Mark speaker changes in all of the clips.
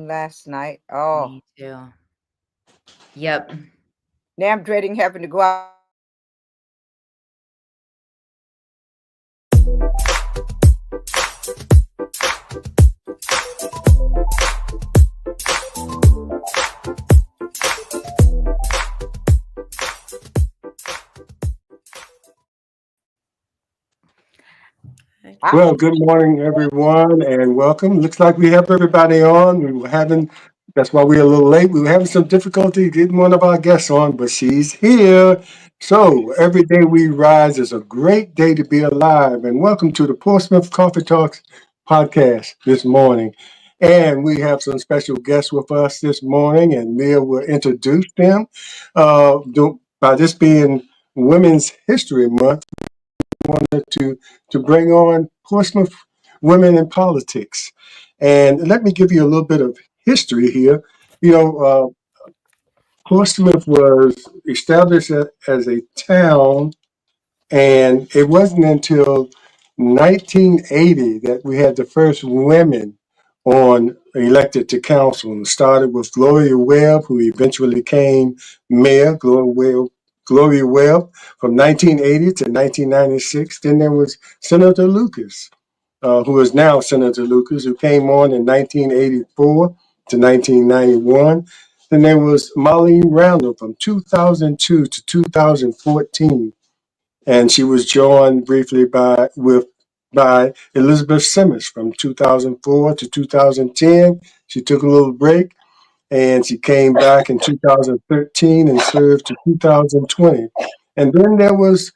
Speaker 1: last night. Oh,
Speaker 2: Me too. Yep.
Speaker 1: now I'm dreading having to go out to eat because I know I'm going to be
Speaker 3: Well,
Speaker 1: out.
Speaker 3: good morning, everyone, and welcome. Looks like we have everybody on. We were having, that's why we're a little late. We were having some difficulty getting one of our guests on, but she's here. So, every day we rise is a great day to be alive. And welcome to the Portsmouth Coffee Talks podcast this morning. And we have some special guests with us this morning, and Mia will introduce them. By this being Women's History Month, wanted to bring on Portsmouth women in politics. And let me give you a little bit of history here. You know, Portsmouth was established as a town, and it wasn't until 1980 that we had the first women on elected to council. And it started with Gloria Webb, who eventually became mayor, Gloria Webb, from 1980 to 1996. Then there was Senator Lucas, who is now Senator Lucas, who came on in 1984 to 1991. Then there was Molly Randall from 2002 to 2014, and she was joined briefly by Elizabeth Simmons from 2004 to 2010. She took a little break, and she came back in 2013 and served to 2020. And then there was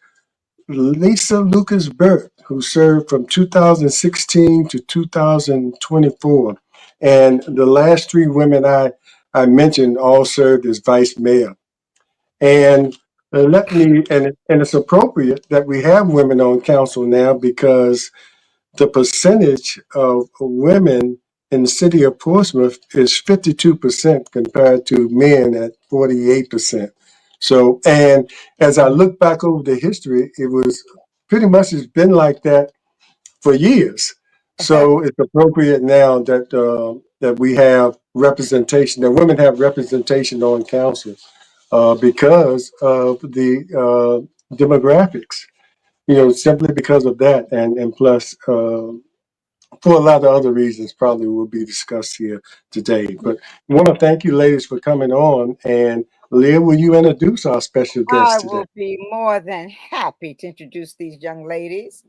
Speaker 3: Lisa Lucas Burt, who served from 2016 to 2024. And the last three women I mentioned all served as vice mayor. And and it's appropriate that we have women on council now because the percentage of women in the city of Portsmouth is 52% compared to men at 48%. So, and as I look back over the history, it was pretty much it's been like that for years. So it's appropriate now that we have representation, that women have representation on council because of the demographics. You know, simply because of that, and plus for a lot of other reasons, probably will be discussed here today. But I want to thank you, ladies, for coming on. And Leah, will you introduce our special
Speaker 1: I
Speaker 3: guest today?
Speaker 1: will be more than happy to introduce these young ladies.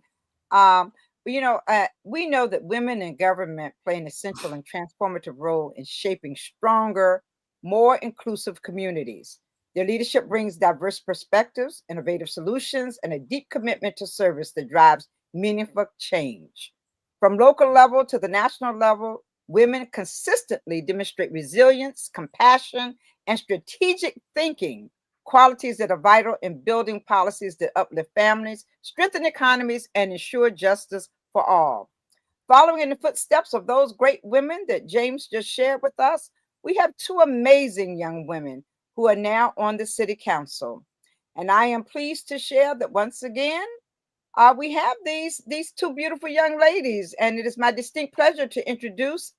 Speaker 1: Um, we know that women in government play an essential and transformative role in shaping stronger, more inclusive communities. Their leadership brings diverse perspectives, innovative solutions, and a deep commitment to service that drives meaningful change. From local level to the national level, women consistently demonstrate resilience, compassion, and strategic thinking, qualities that are vital in building policies that uplift families, strengthen economies, and ensure justice for all. Following in the footsteps of those great women that James just shared with us, we have two amazing young women who are now on the city council. And I am pleased to share that once again, we have these two beautiful young ladies, and it is my distinct pleasure to introduce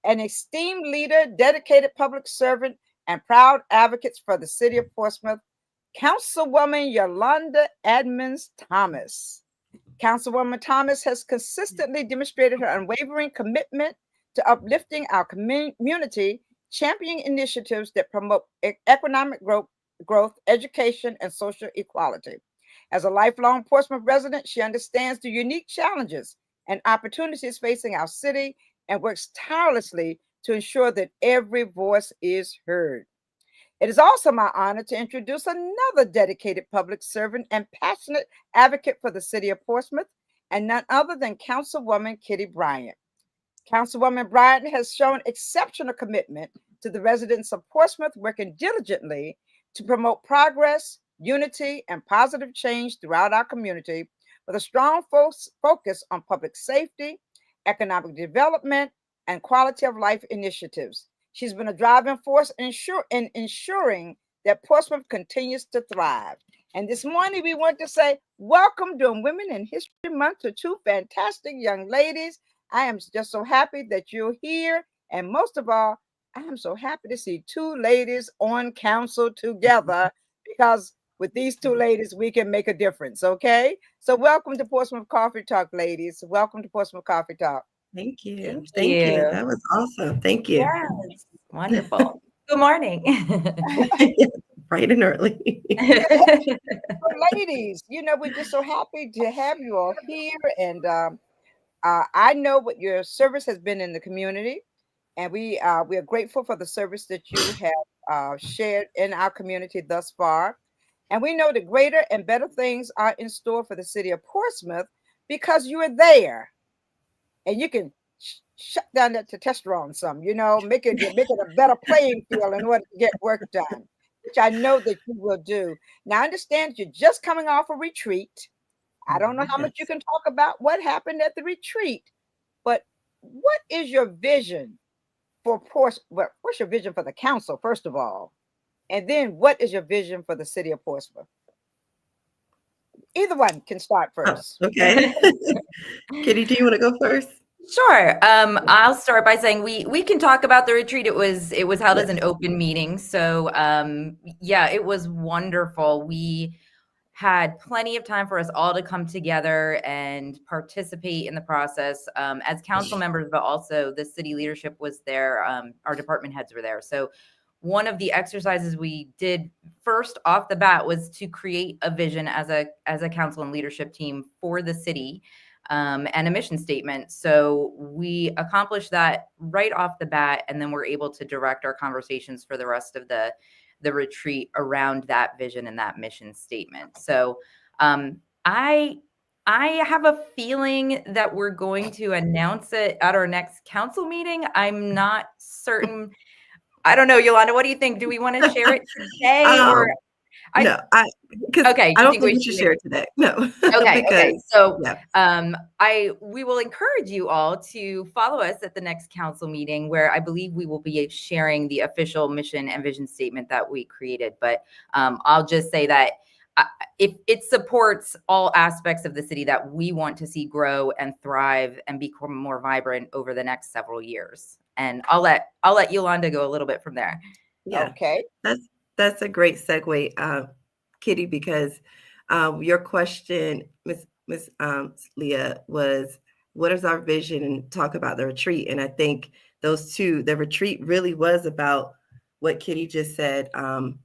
Speaker 1: an esteemed leader, dedicated public servant, and proud advocates for the city of Portsmouth, Councilwoman Yolanda Edmonds Thomas. Councilwoman Thomas has consistently demonstrated her unwavering commitment to uplifting our community, championing initiatives that promote economic growth, education, and social equality. As a lifelong Portsmouth resident, she understands the unique challenges and opportunities facing our city and works tirelessly to ensure that every voice is heard. It is also my honor to introduce another dedicated public servant and passionate advocate for the city of Portsmouth, and none other than Councilwoman Kitty Bryant. Councilwoman Bryant has shown exceptional commitment to the residents of Portsmouth, working diligently to promote progress, unity, and positive change throughout our community with a strong focus on public safety, economic development, and quality of life initiatives. She's been a driving force in ensuring that Portsmouth continues to thrive. And this morning, we want to say welcome during Women in History Month to two fantastic young ladies. I am just so happy that you're here. And most of all, I am so happy to see two ladies on council together, because with these two ladies, we can make a difference. Okay. So welcome to Portsmouth Coffee Talk, ladies. Welcome to Portsmouth Coffee Talk.
Speaker 4: Thank you.
Speaker 2: Thank
Speaker 4: Thank you.
Speaker 2: you.
Speaker 4: That was awesome. Thank you.
Speaker 2: Yes. Wonderful. Good morning.
Speaker 4: Bright and early.
Speaker 1: So ladies, we're just so happy to have you all here. And I know what your service has been in the community, and we are grateful for the service that you have shared in our community thus far. And we know that greater and better things are in store for the city of Portsmouth because you are there, and you can shut down that testosterone some, make it a better playing field in order to get work done, which I know that you will do. Now, I understand you're just coming off a retreat. I don't know how much you
Speaker 4: Yes.
Speaker 1: can talk about what happened at the retreat, but what is your vision for Portsmouth? Well, what's your vision for the council, first of all? And then what is your vision for the city of Portsmouth? Either one can start
Speaker 4: Oh,
Speaker 1: first.
Speaker 4: okay. Kitty, do you want to go first?
Speaker 2: Sure. I'll start by saying we can talk about the retreat. It was held as
Speaker 4: Yes.
Speaker 2: an open meeting. So yeah, it was wonderful. We had plenty of time for us all to come together and participate in the process as council members, but also the city leadership was there. Our department heads were there. So one of the exercises we did first off the bat was to create a vision as a council and leadership team for the city. And a mission statement. So we accomplished that right off the bat, and then we're able to direct our conversations for the rest of the retreat around that vision and that mission statement. So I have a feeling that we're going to announce it at our next council meeting. I'm not certain. I don't know, Yolanda, what do you think? Do we want to share it today or?
Speaker 4: No, because
Speaker 2: Okay,
Speaker 4: I
Speaker 2: you
Speaker 4: don't
Speaker 2: think
Speaker 4: think
Speaker 2: we
Speaker 4: we
Speaker 2: should
Speaker 4: should share it today. No,
Speaker 2: Okay.
Speaker 4: because
Speaker 2: So,
Speaker 4: yeah.
Speaker 2: we will encourage you all to follow us at the next council meeting, where I believe we will be sharing the official mission and vision statement that we created. But I'll just say that if it supports all aspects of the city that we want to see grow and thrive and become more vibrant over the next several years. And I'll let Yolanda go a little bit from there.
Speaker 4: Yeah,
Speaker 1: Okay.
Speaker 4: that's a great segue, Kitty, because your question, Miss Leah, was what is our vision, and talk about the retreat. And I think the retreat really was about what Kitty just said,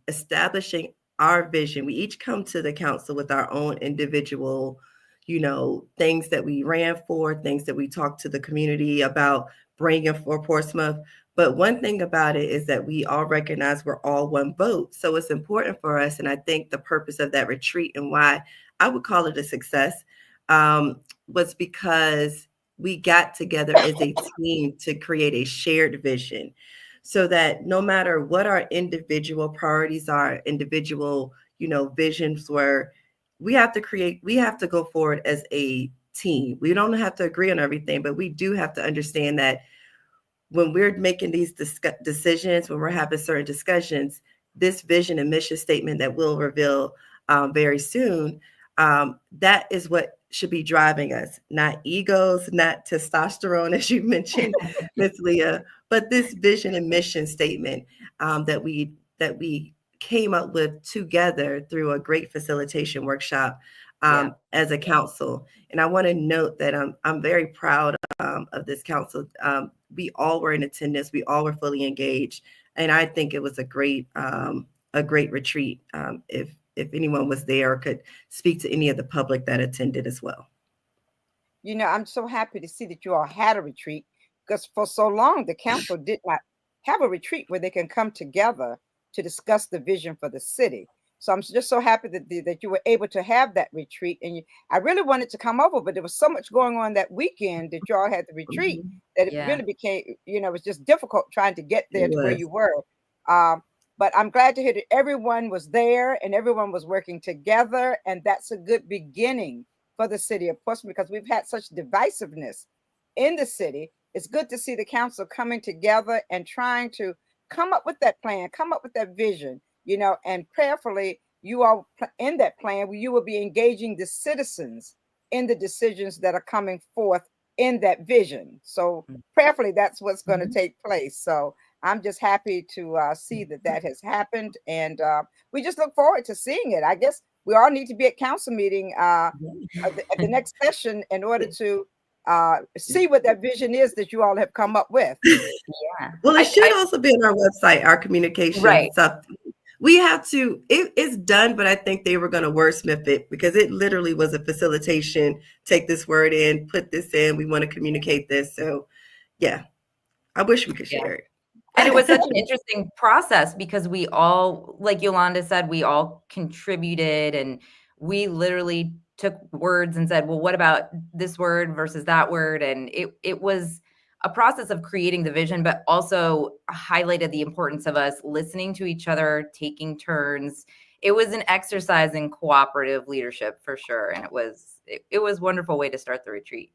Speaker 4: establishing our vision. We each come to the council with our own individual, things that we ran for, things that we talked to the community about bringing for Portsmouth. But one thing about it is that we all recognize we're all one vote. So it's important for us. And I think the purpose of that retreat and why I would call it a success was because we got together as a team to create a shared vision, so that no matter what our individual priorities are, individual, visions were, we have to go forward as a team. We don't have to agree on everything, but we do have to understand that when we're making these decisions, when we're having certain discussions, this vision and mission statement that we'll reveal very soon, that is what should be driving us, not egos, not testosterone, as you mentioned, Ms. Leah, but this vision and mission statement that we came up with together through a great facilitation workshop as a council. And I want to note that I'm very proud of this council. We all were in attendance. We all were fully engaged, and I think it was a great retreat. If anyone was there or could speak to any of the public that attended as well.
Speaker 1: I'm so happy to see that you all had a retreat, because for so long the council did not have a retreat where they can come together to discuss the vision for the city. So I'm just so happy that you were able to have that retreat. And I really wanted to come over, but there was so much going on that weekend that you all had the retreat that it really became, it was just difficult trying to get there to where you were. But I'm glad to hear that everyone was there and everyone was working together. And that's a good beginning for the city of Portsmouth, because we've had such divisiveness in the city. It's good to see the council coming together and trying to come up with that plan, come up with that vision, and prayerfully, you all in that plan, you will be engaging the citizens in the decisions that are coming forth in that vision. So prayerfully, that's what's going to take place. So I'm just happy to see that that has happened, and we just look forward to seeing it. I guess we all need to be at council meeting at the next session in order to see what that vision is that you all have come up with.
Speaker 2: Yeah.
Speaker 4: Well, it should also be on our website, our communication
Speaker 2: Right.
Speaker 4: stuff. We have to, it's done, but I think they were going to wordsmith it because it literally was a facilitation. Take this word in, put this in. We want to communicate this. So, yeah, I wish we could
Speaker 2: Yeah.
Speaker 4: share it.
Speaker 2: And it was such an interesting process because we all, like Yolanda said, we all contributed, and we literally took words and said, well, what about this word versus that word? And it was a process of creating the vision, but also highlighted the importance of us listening to each other, taking turns. It was an exercise in cooperative leadership for sure. And it was a wonderful way to start the retreat.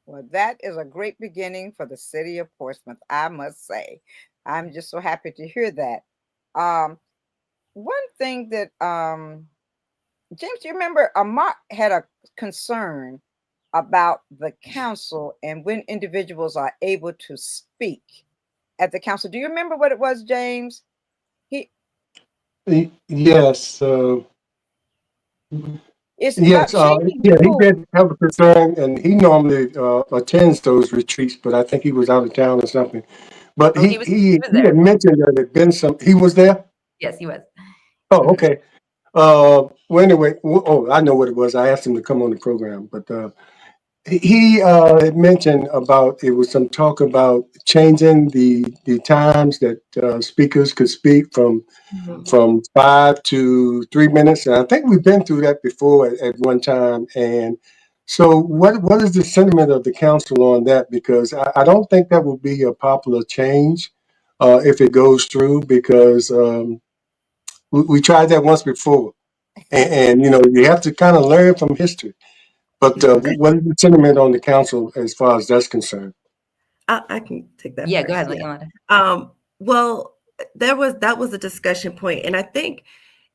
Speaker 1: Well, that is a great beginning for the city of Portsmouth, I must say. I'm just so happy to hear that. One thing that James, you remember Mark had a concern about the council and when individuals are able to speak at the council. Do you remember what it was, James? He
Speaker 3: Yes,
Speaker 1: It's about
Speaker 3: yes,
Speaker 1: changing the
Speaker 3: yeah, he
Speaker 1: rules.
Speaker 3: did have a concern, and he normally attends those retreats, but I think he was out of town or something. But
Speaker 2: Oh, he was
Speaker 3: he
Speaker 2: there.
Speaker 3: had mentioned that there'd been some. He was there.
Speaker 2: Yes, he was.
Speaker 3: Oh, okay. Well, anyway, oh, I know what it was. I asked him to come on the program, but he had mentioned about it was some talk about changing the times that speakers could speak from 5 to 3 minutes, and I think we've been through that before at one time. And so, what is the sentiment of the council on that? Because I don't think that will be a popular change if it goes through, because we tried that once before, and you have to kind of learn from history. But what is the sentiment on the council as far as that's concerned?
Speaker 4: I can take that
Speaker 2: Yeah, go
Speaker 4: first.
Speaker 2: ahead,
Speaker 4: Yeah.
Speaker 2: Yolanda.
Speaker 4: Well, that was a discussion point, and I think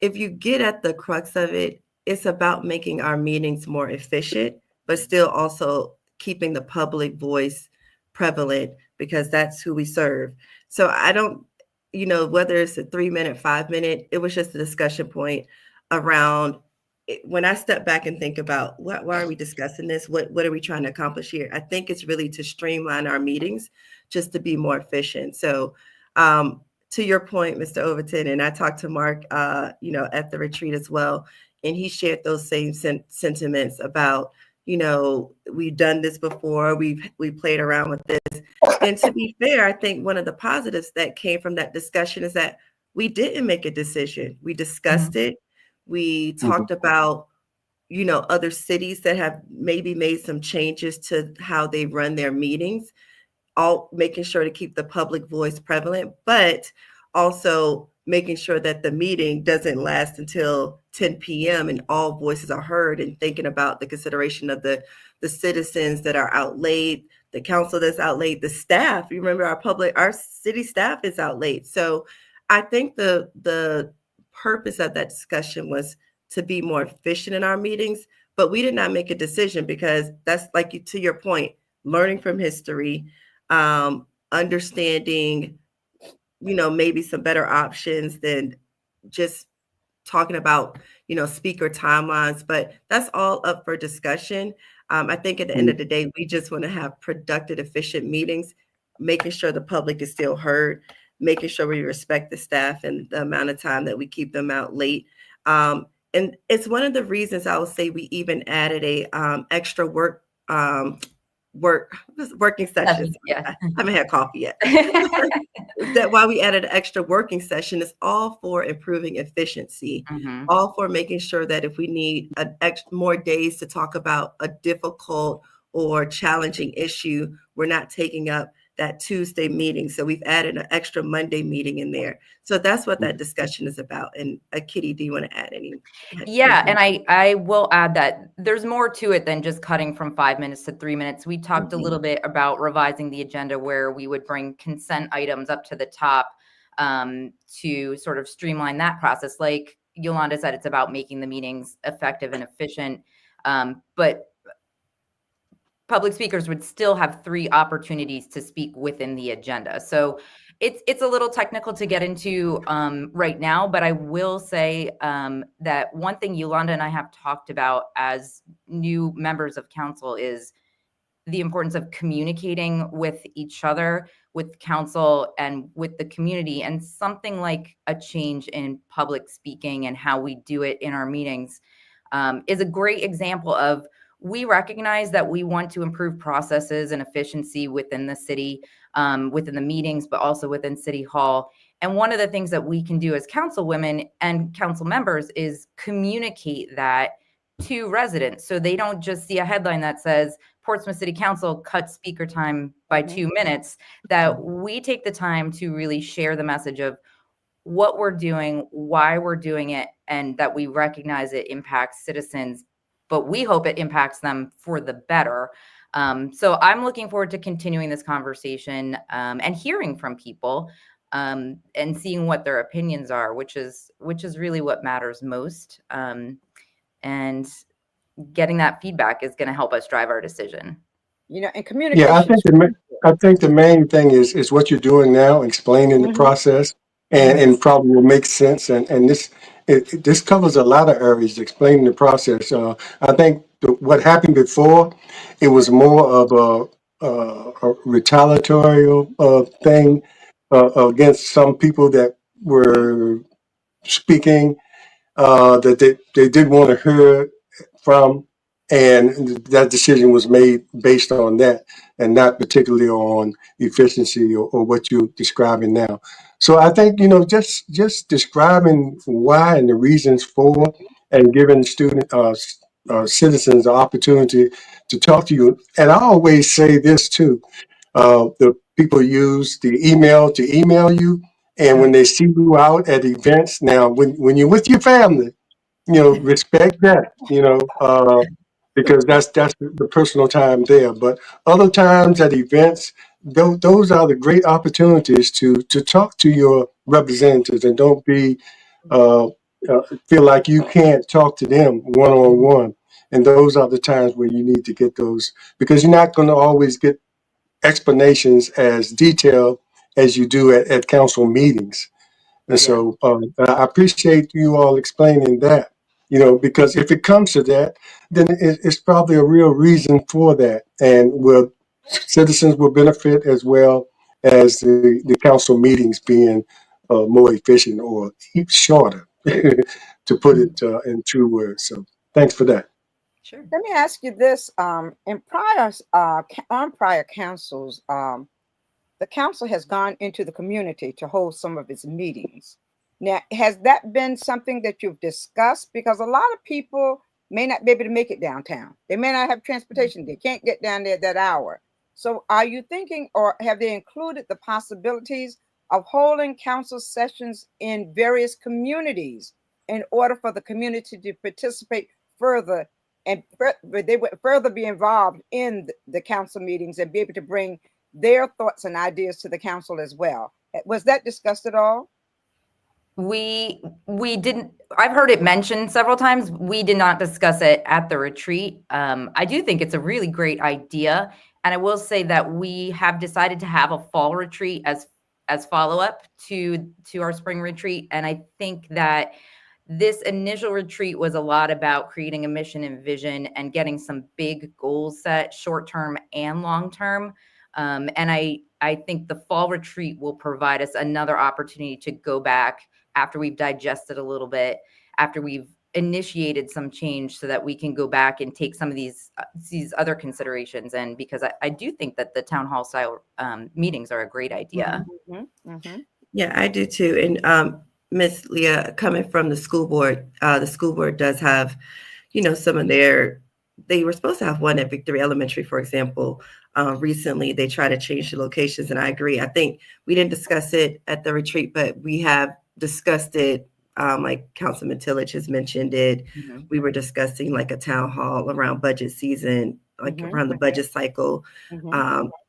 Speaker 4: if you get at the crux of it, it's about making our meetings more efficient, but still also keeping the public voice prevalent because that's who we serve. So I don't, whether it's a 3 minute, 5 minute, it was just a discussion point around when I step back and think about why are we discussing this? What are we trying to accomplish here? I think it's really to streamline our meetings just to be more efficient. So to your point, Mr. Overton, and I talked to Mark, at the retreat as well, and he shared those same sentiments about, we've done this before, we played around with this. And to be fair, I think one of the positives that came from that discussion is that we didn't make a decision. We discussed it. We talked about, other cities that have maybe made some changes to how they run their meetings, all making sure to keep the public voice prevalent, but also making sure that the meeting doesn't last until 10 p.m. and all voices are heard, and thinking about the consideration of the citizens that are out late, the council that's out late, the staff. You remember our city staff is out late. So I think the purpose of that discussion was to be more efficient in our meetings, but we did not make a decision because that's to your point, learning from history, understanding, maybe some better options than just talking about, speaker timelines, but that's all up for discussion. I think at the end of the day, we just want to have productive, efficient meetings, making sure the public is still heard, making sure we respect the staff and the amount of time that we keep them out late. And it's one of the reasons I would say we even added a extra working sessions.
Speaker 2: Yeah.
Speaker 4: I haven't had coffee yet. That why we added an extra working session is all for improving efficiency, all for making sure that if we need more days to talk about a difficult or challenging issue, we're not taking up that Tuesday meeting. So we've added an extra Monday meeting in there. So that's what that discussion is about. And Kitty, do you want to add any?
Speaker 2: Yeah, and I will add that there's more to it than just cutting from 5 minutes to 3 minutes. We talked a little bit about revising the agenda where we would bring consent items up to the top to sort of streamline that process. Like Yolanda said, it's about making the meetings effective and efficient. But public speakers would still have 3 opportunities to speak within the agenda. So It's a little technical to get into right now, but I will say that one thing Yolanda and I have talked about as new members of council is the importance of communicating with each other, with council, and with the community. And something like a change in public speaking and how we do it in our meetings is a great example of, we recognize that we want to improve processes and efficiency within the city, within the meetings, but also within City Hall. And one of the things that we can do as council women and council members is communicate that to residents, so they don't just see a headline that says Portsmouth City Council cut speaker time by 2 minutes, that we take the time to really share the message of what we're doing, why we're doing it, and that we recognize it impacts citizens, but we hope it impacts them for the better. So I'm looking forward to continuing this conversation and hearing from people and seeing what their opinions are, which is really what matters most. And getting that feedback is going to help us drive our decision.
Speaker 1: You know, and
Speaker 3: Yeah,
Speaker 1: communication.
Speaker 3: I think the main thing is what you're doing now, explaining the process, and probably will make sense. And this covers a lot of areas, explaining the process. I think what happened before, it was more of a retaliatory thing against some people that were speaking that they did want to hear from, and that decision was made based on that and not particularly on efficiency or what you're describing now. So I think, just describing why and the reasons for, and giving citizens the opportunity to talk to you. And I always say this too, the people use the email to email you, and when they see you out at events, now when you're with your family, respect that, because that's the personal time there. But other times at events, those are the great opportunities to talk to your representatives, and don't be uh, feel like you can't talk to them one on one. And those are the times where you need to get those, because you're not going to always get explanations as detailed as you do at council meetings. And
Speaker 1: Yeah.
Speaker 3: so I appreciate you all explaining that, because if it comes to that, then it's probably a real reason for that. And citizens will benefit as well as the council meetings being more efficient or shorter, to put it in true words. So thanks for that.
Speaker 2: Sure.
Speaker 1: Let me ask you this: in on prior councils, the council has gone into the community to hold some of its meetings. Now, has that been something that you've discussed? Because a lot of people may not be able to make it downtown. They may not have transportation. They can't get down there that hour. So are you thinking, or have they included the possibilities of holding council sessions in various communities in order for the community to participate further, and they would further be involved in the council meetings and be able to bring their thoughts and ideas to the council as well? Was that discussed at all?
Speaker 2: We didn't. I've heard it mentioned several times. We did not discuss it at the retreat. I do think it's a really great idea, and I will say that we have decided to have a fall retreat as follow up to our spring retreat. And I think that this initial retreat was a lot about creating a mission and vision and getting some big goals set, short term and long term. And I think the fall retreat will provide us another opportunity to go back after we've digested a little bit, after we've initiated some change, so that we can go back and take some of these other considerations. And because I do think that the town hall style meetings are a great idea.
Speaker 4: Yeah, I do too. And Miss Leah, coming from the school board does have, some of they were supposed to have one at Victory Elementary, for example. Recently, they tried to change the locations, and I agree. I think we didn't discuss it at the retreat, but we have discussed it. Like Councilman Tillage has mentioned it. We were discussing like a town hall around budget season, like around the budget cycle,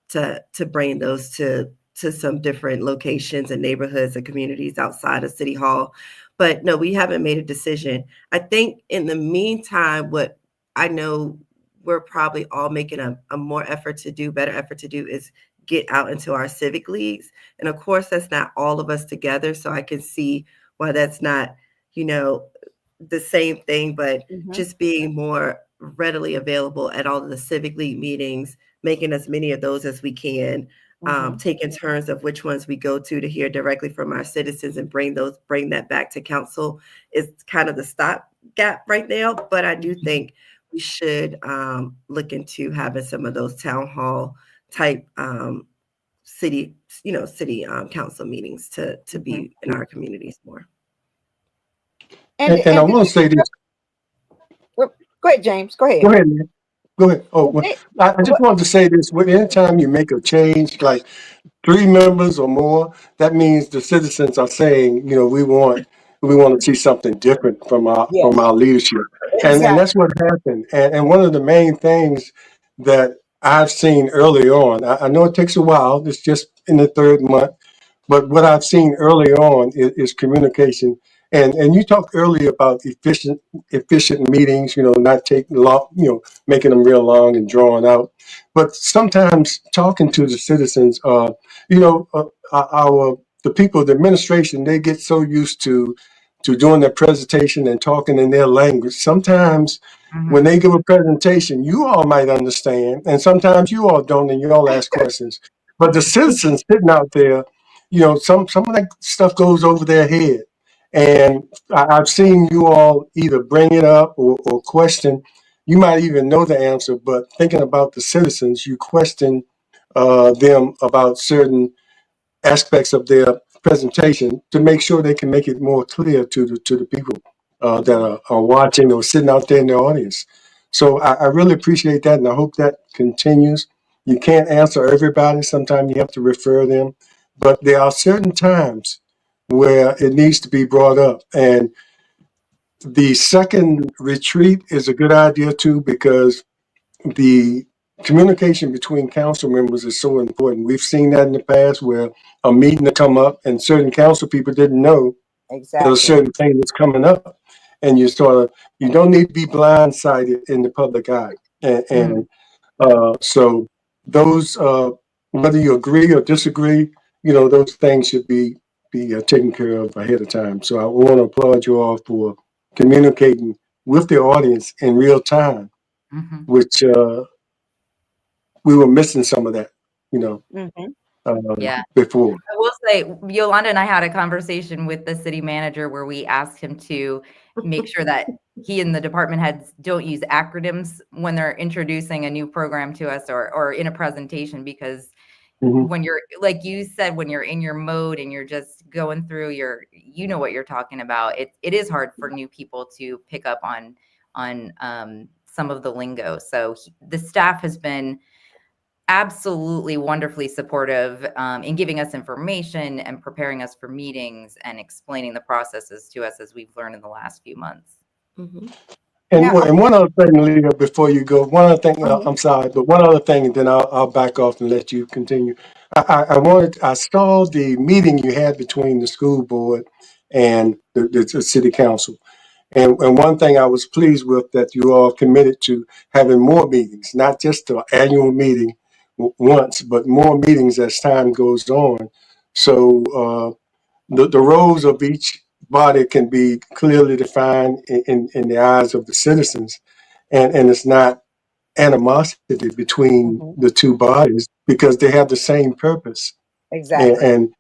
Speaker 4: to bring those to some different locations and neighborhoods and communities outside of City Hall. But no, we haven't made a decision. I think in the meantime, what I know we're probably all making a better effort to do is get out into our civic leagues. And of course, that's not all of us together. So I can see why that's not, the same thing, but just being more readily available at all of the civic league meetings, making as many of those as we can, taking turns of which ones we go to hear directly from our citizens and bring that back to council is kind of the stopgap right now. But I do think we should look into having some of those town hall type city council meetings to be in our communities more.
Speaker 3: And I want to say this.
Speaker 1: Well, go ahead, James. Go ahead.
Speaker 3: Go ahead, man. Go ahead. Oh, well, I just
Speaker 1: What?
Speaker 3: wanted to say this. Anytime you make a change, like 3 members or more, that means the citizens are saying, we want to see something different from
Speaker 1: Yes,
Speaker 3: our leadership, and that's
Speaker 1: exactly.
Speaker 3: what happened. And one of the main things that I've seen early on, I know it takes a while. It's just in the 3rd month, but what I've seen early on is communication. And you talked earlier about efficient meetings, not taking long, making them real long and drawn out. But sometimes talking to the citizens, the people, the administration, they get so used to doing their presentation and talking in their language. Sometimes when they give a presentation, you all might understand, and sometimes you all don't, and you all ask questions. But the citizens sitting out there, some of that stuff goes over their head. And I've seen you all either bring it up or question. You might even know the answer, but thinking about the citizens, you question them about certain aspects of their presentation to make sure they can make it more clear to the people that are watching or sitting out there in the audience. So I really appreciate that, and I hope that continues. You can't answer everybody. Sometimes you have to refer them, but there are certain times where it needs to be brought up. And the second retreat is a good idea too, because the communication between council members is so important. We've seen that in the past where a meeting to come up and certain council people didn't know that a
Speaker 1: Exactly.
Speaker 3: certain thing was coming up. And you don't need to be blindsided in the public eye. And so those, whether you agree or disagree, those things should be taken care of ahead of time. So I want to applaud you all for communicating with the audience in real time, which we were missing some of that,
Speaker 2: Yeah.
Speaker 3: before.
Speaker 2: I will say, Yolanda and I had a conversation with the city manager where we asked him to make sure that he and the department heads don't use acronyms when they're introducing a new program to us or in a presentation, because when you're, like you said, when you're in your mode and you're just going through what you're talking about, it is hard for new people to pick up on some of the lingo. So the staff has been absolutely wonderfully supportive in giving us information and preparing us for meetings and explaining the processes to us as we've learned in the last few months.
Speaker 3: And one other thing, Leah, before you go, one other thing, I'm sorry, but one other thing, and then I'll back off and let you continue. I saw the meeting you had between the school board and the city council. And one thing I was pleased with, that you all committed to having more meetings, not just the annual meeting once, but more meetings as time goes on. So the roles of each body can be clearly defined in the eyes of the citizens. And it's not animosity between the two bodies because they have the same purpose.
Speaker 1: Exactly.
Speaker 3: And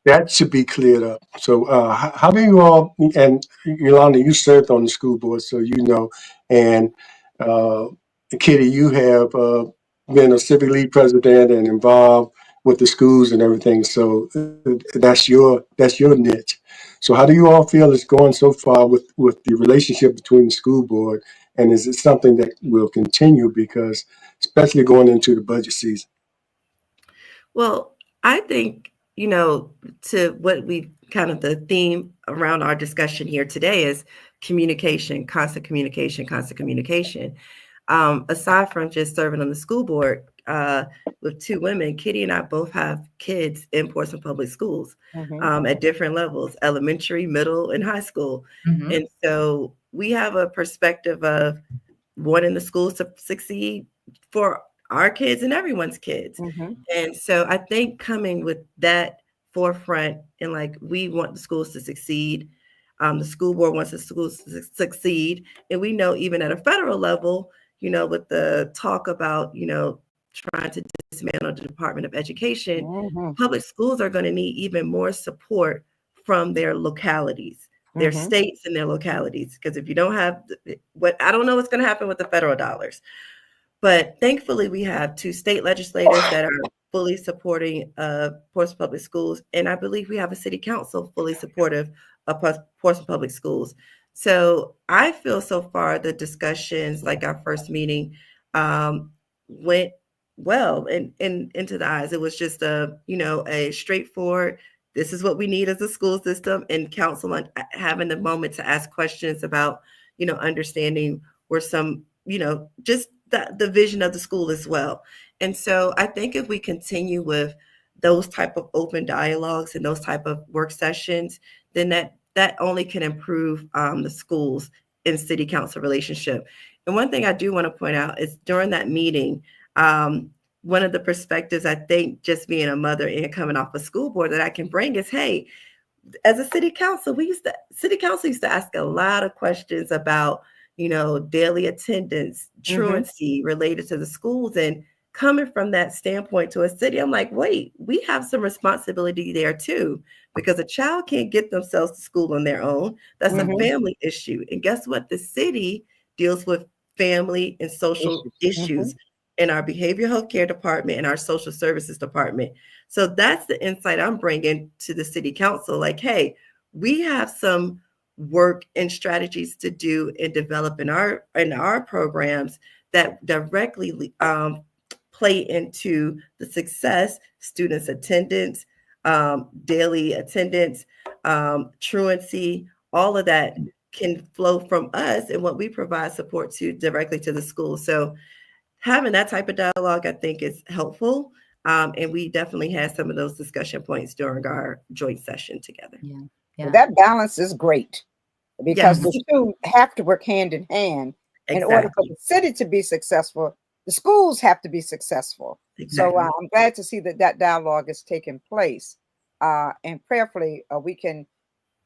Speaker 3: that should be cleared up. So how do you all, and Yolanda, you served on the school board, so and uh, Kitty, you have been a civic league president and involved with the schools and everything. So that's your niche. So how do you all feel it's going so far with the relationship between the school board, and is it something that will continue, because especially going into the budget season?
Speaker 4: Well, I think, to what we kind of the theme around our discussion here today is communication, constant communication, constant communication. Aside from just serving on the school board with 2 women, Kitty and I both have kids in Portsmouth Public Schools at different levels, elementary, middle, and high school. And so we have a perspective of wanting the schools to succeed for our kids and everyone's kids.
Speaker 1: Mhm.
Speaker 4: And so I think coming with that forefront and like we want the schools to succeed. The school board wants the schools to succeed. And we know even at a federal level, with the talk about, trying to dismantle the Department of Education,
Speaker 1: Mhm.
Speaker 4: public schools are going to need even more support from their localities, their
Speaker 1: Mhm.
Speaker 4: states and their localities. Because if you don't have I don't know what's going to happen with the federal dollars. But thankfully, we have 2 state legislators that are fully supporting Portsmouth Public Schools, and I believe we have a city council fully supportive of Portsmouth Public Schools. So I feel so far the discussions, like our first meeting, went well and into the eyes. It was just a straightforward. This is what we need as a school system, and council having the moment to ask questions about understanding where some just the vision of the school as well. And so I think if we continue with those type of open dialogues and those type of work sessions, then that only can improve the schools and city council relationship. And one thing I do want to point out is during that meeting, one of the perspectives I think just being a mother and coming off a school board that I can bring is, hey, as a city council used to ask a lot of questions about daily attendance, truancy related to the schools. And coming from that standpoint to a city, I'm like, wait, we have some responsibility there too, because a child can't get themselves to school on their own. That's a
Speaker 1: Mhm.
Speaker 4: family issue. And guess what? The city deals with family and social issues in our behavioral health care department and our social services department. So that's the insight I'm bringing to the city council. Like, hey, we have some work and strategies to do and develop in our programs that directly play into the success, students' attendance, daily attendance, truancy, all of that can flow from us and what we provide support to directly to the school. So having that type of dialogue, I think, is helpful. And we definitely had some of those discussion points during our joint session together.
Speaker 2: Yeah.
Speaker 1: Well,
Speaker 2: Yeah.
Speaker 1: that balance is great because
Speaker 4: Yes,
Speaker 1: the two have to work hand in hand in order for
Speaker 4: exactly.
Speaker 1: the city to be successful. The schools have to be successful. So
Speaker 4: Exactly.
Speaker 1: I'm glad to see that dialogue is taking place, and prayerfully we can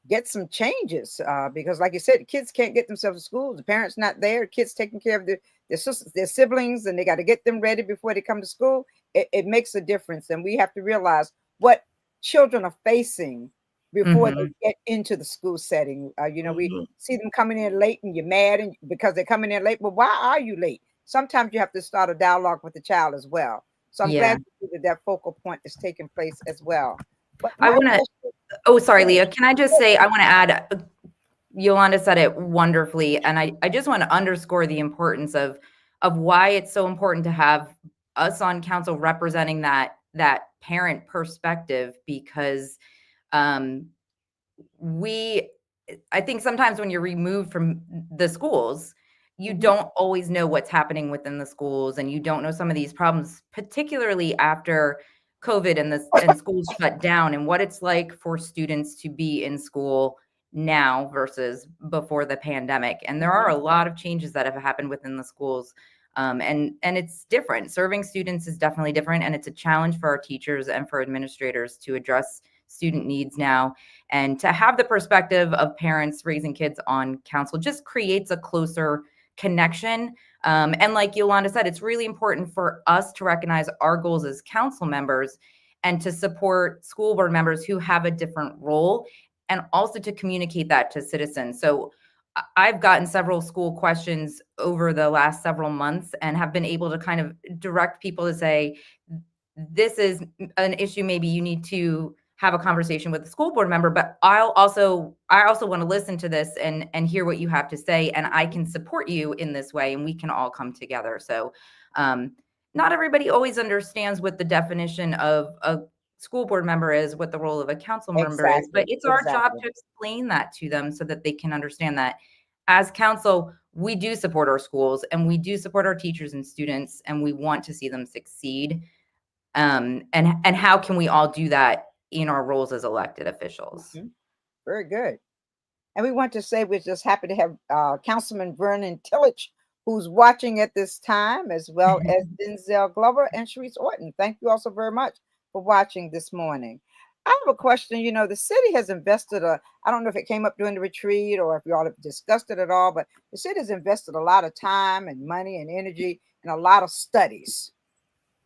Speaker 1: get some changes because, like you said, kids can't get themselves to school. The parents not there. Kids taking care of their sisters, their siblings, and they got to get them ready before they come to school. It makes a difference, and we have to realize what children are facing before they
Speaker 2: Mhm.
Speaker 1: get into the school setting. We
Speaker 4: Mhm.
Speaker 1: see them coming in late, and you're mad, and because they're coming in late. But why are you late? Sometimes you have to start a dialogue with the child as well. So I'm
Speaker 2: Yeah.
Speaker 1: glad to see that focal point is taking place as well. But
Speaker 2: I
Speaker 1: my
Speaker 2: want to
Speaker 1: question,
Speaker 2: Oh, sorry,
Speaker 1: go ahead.
Speaker 2: Leah. Can I just say, I want to add, Yolanda said it wonderfully, and I just want to underscore the importance of why it's so important to have us on council representing that parent perspective, because um, I think sometimes when you're removed from the schools, you
Speaker 1: Mhm.
Speaker 2: don't always know what's happening within the schools, and you don't know some of these problems, particularly after COVID and schools shut down, and what it's like for students to be in school now versus before the pandemic. And there are
Speaker 1: Mhm.
Speaker 2: a lot of changes that have happened within the schools. And it's different. Serving students is definitely different, and it's a challenge for our teachers and for administrators to address student needs now. And to have the perspective of parents raising kids on council just creates a closer connection. And like Yolanda said, it's really important for us to recognize our goals as council members and to support school board members who have a different role, and also to communicate that to citizens. So I've gotten several school questions over the last several months and have been able to kind of direct people to say, this is an issue maybe you need to have a conversation with the school board member, but I also want to listen to this and hear what you have to say, and I can support you in this way, and we can all come together. So not everybody always understands what the definition of a school board member is, what the role of a council member is, but
Speaker 1: Exactly.
Speaker 2: it's our job
Speaker 1: Exactly.
Speaker 2: to explain that to them so that they can understand that as council, we do support our schools and we do support our teachers and students, and we want to see them succeed. And how can we all do that in our roles as elected officials?
Speaker 1: Mhm. Very good. And we want to say we're just happy to have Councilman Vernon Tillage who's watching at this time, as well as Denzel Glover and Sharice Orton. Thank you also very much for watching this morning. I have a question. The city has invested I don't know if it came up during the retreat or if you all have discussed it at all, but the city has invested a lot of time and money and energy in a lot of studies.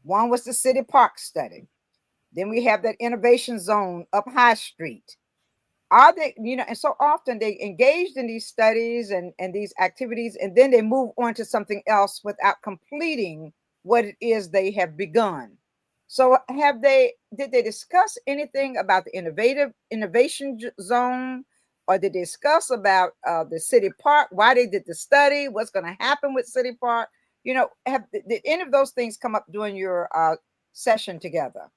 Speaker 1: One was the city park study. Then we have that innovation zone up High Street. Are they, and so often they engaged in these studies and these activities, and then they move on to something else without completing what it is they have begun. So did they discuss anything about the innovation zone, or did they discuss about the city park, why they did the study, what's going to happen with city park? Did any of those things come up during your session together?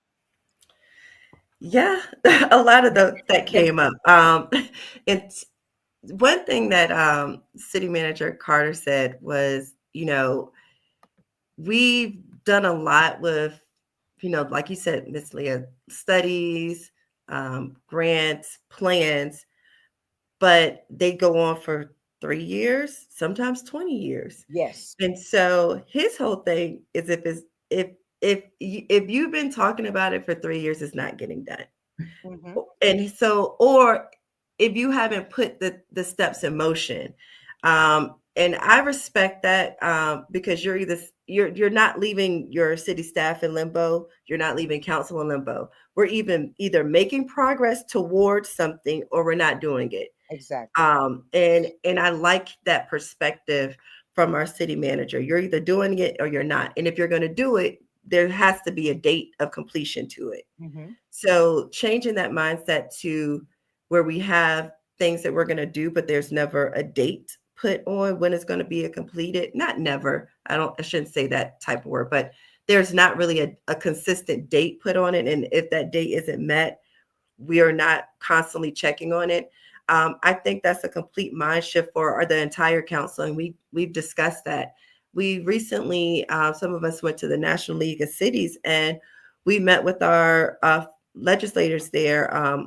Speaker 4: Yeah, a lot of that came up. It's one thing that City Manager Carter said was, we've done a lot with, like you said, Miss Leah, studies, grants, plans, but they go on for 3 years, sometimes 20 years.
Speaker 1: Yes.
Speaker 4: And so his whole thing is if you've been talking about it for 3 years, it's not getting done.
Speaker 1: Mm-hmm.
Speaker 4: And so, or if you haven't put the steps in motion, and I respect that, because you're not leaving your city staff in limbo, you're not leaving council in limbo. We're either making progress towards something or we're not doing it.
Speaker 1: Exactly.
Speaker 4: And I like that perspective from our city manager. You're either doing it or you're not. And if you're going to do it, there has to be a date of completion to it.
Speaker 1: Mm-hmm.
Speaker 4: So changing that mindset to where we have things that we're going to do, but there's never a date put on when it's going to be completed. Not never. I shouldn't say that type of word, but there's not really a consistent date put on it. And if that date isn't met, we are not constantly checking on it. I think that's a complete mind shift for the entire council. And we've discussed that. We recently, some of us went to the National League of Cities and we met with our legislators there.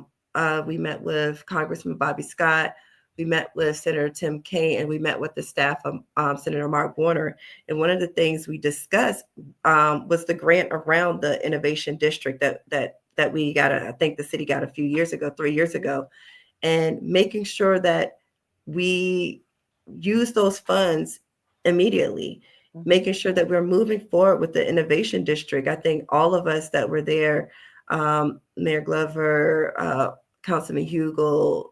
Speaker 4: We met with Congressman Bobby Scott. We met with Senator Tim Kaine, and we met with the staff of Senator Mark Warner. And one of the things we discussed was the grant around the innovation district that we got. I think the city got a few years ago, 3 years ago, and making sure that we use those funds immediately, making sure that we're moving forward with the innovation district. I think all of us that were there, Mayor Glover, Councilman Hugel,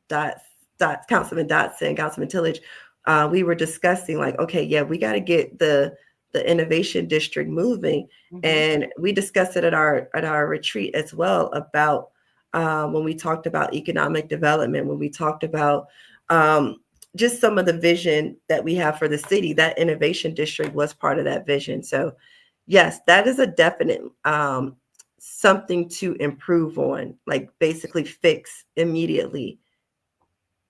Speaker 4: Councilman Dotson, Councilman Tillage, we were discussing like, okay, yeah, we got to get the innovation district moving. Mm-hmm. And we discussed it at our retreat as well about when we talked about economic development, when we talked about just some of the vision that we have for the city. That innovation district was part of that vision. So yes, that is a definite something to improve on, like basically fix immediately.